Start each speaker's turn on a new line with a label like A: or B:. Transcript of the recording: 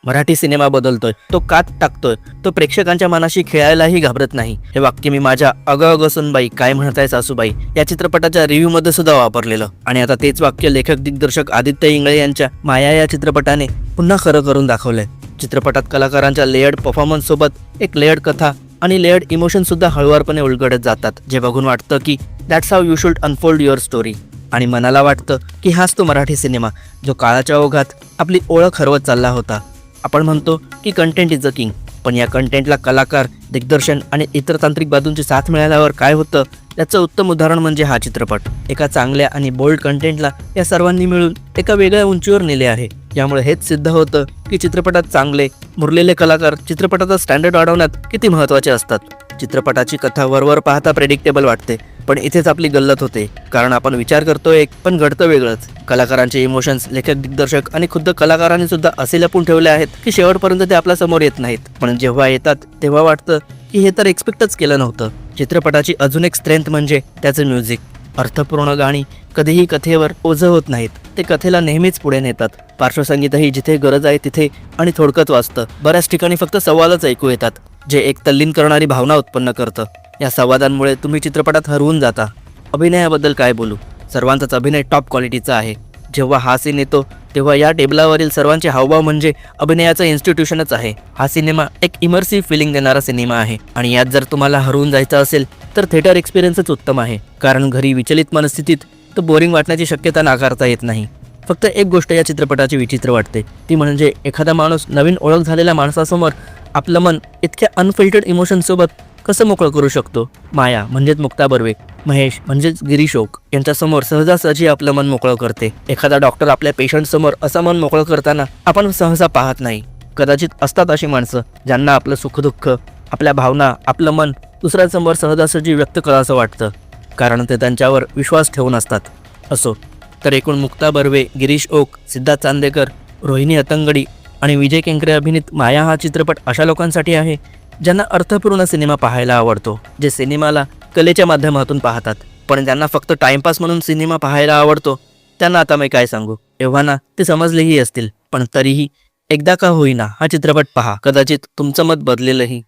A: Marathi cinema बदलतोय, तो कात टाकतोय, तो प्रेक्षकांच्या मनाशी खेळायलाही घाबरत नाही. हे वाक्य मी माझ्या अगं अगं सुनबाई काय म्हणताय सासूबाई या चित्रपटाच्या रिव्ह्यू मध्ये सुद्धा वापरलेलं. आणि आता तेच वाक्य लेखक दिग्दर्शक आदित्य इंगळे यांच्या माया या चित्रपटाने पुन्हा खरं करून दाखवलंय. चित्रपटात कलाकारांच्या लेयर्ड परफॉर्मन्स सोबत एक लेयर्ड कथा आणि लेयर्ड इमोशन सुद्धा हळुवारपणे उलगडत जातात, जे बघून वाटतं की that's how you should unfold your story. आणि मनाला वाटतं की हाच तो मराठी सिनेमा जो काळाच्या ओघात आपली ओळख हरवत चालला होता. आपण म्हणतो की कंटेंट इज अ किंग, पण या कंटेंटला कलाकार, दिग्दर्शन आणि इतर तांत्रिक बाजूंची साथ मिळाल्यावर काय होतं याचं उत्तम उदाहरण म्हणजे हा चित्रपट. एका चांगल्या आणि बोल्ड कंटेंटला या सर्वांनी मिळून एका वेगळ्या उंचीवर नेले आहे. यामुळे हेच सिद्ध होतं की चित्रपटात चांगले मुरलेले कलाकार चित्रपटाचा स्टँडर्ड वाढवण्यात किती महत्त्वाचे असतात. चित्रपटाची कथा वरवर पाहता प्रेडिक्टेबल वाटते, पण इथेच आपली गल्लत होते, कारण आपण विचार करतो एक पण घडतं वेगळंच. कलाकारांचे इमोशन्स लेखक, दिग्दर्शक आणि खुद्द कलाकारांनी सुद्धा असे लपून ठेवले आहेत की शेवटपर्यंत ते आपल्या समोर येत नाहीत, पण जेव्हा येतात तेव्हा वाटतं की हे तर एक्सपेक्टच केलं नव्हतं. चित्रपटाची अजून एक स्ट्रेंथ म्हणजे त्याचं म्युझिक. अर्थपूर्ण गाणी कधीही कथेवर ओझं होत नाहीत, ते कथेला नेहमीच पुढे नेतात. पार्श्वसंगीतही जिथे गरज आहे तिथे आणि थोडकत वाजतं. बऱ्याच ठिकाणी फक्त संवादच ऐकू येतात, जे एक तल्लीन करणारी भावना उत्पन्न करतं. या संवादांमुळे तुम्ही चित्रपटात हरवून जाता. अभिनयाबद्दल काय बोलू, सर्वांचाच अभिनय टॉप क्वालिटीचा आहे. जेव्हा हा सीन येतो तेव्हा या टेबलावरील सर्वांचे हावभाव म्हणजे अभिनयाचं इन्स्टिट्यूशनच आहे. हा सिनेमा एक इमर्सिव्ह फिलिंग देणारा सिनेमा आहे आणि यात जर तुम्हाला हरवून जायचं असेल तर थिएटर एक्सपिरियन्सच उत्तम आहे, कारण घरी विचलित मनस्थितीत तर बोरिंग वाटण्याची शक्यता नाकारता येत नाही. फक्त एक गोष्ट या चित्रपटाची विचित्र वाटते, ती म्हणजे एखादा माणूस नवीन ओळख झालेल्या माणसासमोर आपलं मन इतक्या अनफिल्टर्ड इमोशनसोबत कसं मोकळं करू शकतो. माया म्हणजेच मुक्ता बर्वे, महेश म्हणजेच गिरीश ओक यांच्यासमोर सहजासहजी आपलं मन मोकळं करते. एखादा डॉक्टर आपल्या पेशंटसमोर असं मन मोकळं करताना आपण सहसा पाहत नाही. कदाचित असतात अशी माणसं ज्यांना आपलं सुखदुःख, आपल्या भावना, आपलं मन दुसऱ्यांसमोर सहजासहजी व्यक्त करावंसं वाटतं, कारण ते त्यांच्यावर विश्वास ठेवून असतात. असो तर एकूण मुक्ता बर्वे, गिरीश ओक, सिद्धार्थ चांदेकर, रोहिणी हतंगडी आणि विजय केंकरे अभिनीत माया हा चित्रपट अशा लोकांसाठी आहे ज्यांना अर्थपूर्ण सिनेमा पाहायला आवडतो, जे सिनेमाला कलेच्या माध्यमातून पाहतात, पण ज्यांना फक्त टाइमपास म्हणून सिनेमा पाहायला आवडतो त्यांना आता मी काय सांगू. एव्हाना ते समजलेही असतील, पण तरीही एकदा का होईना हा चित्रपट पहा, कदाचित तुमचं मत बदलेलही.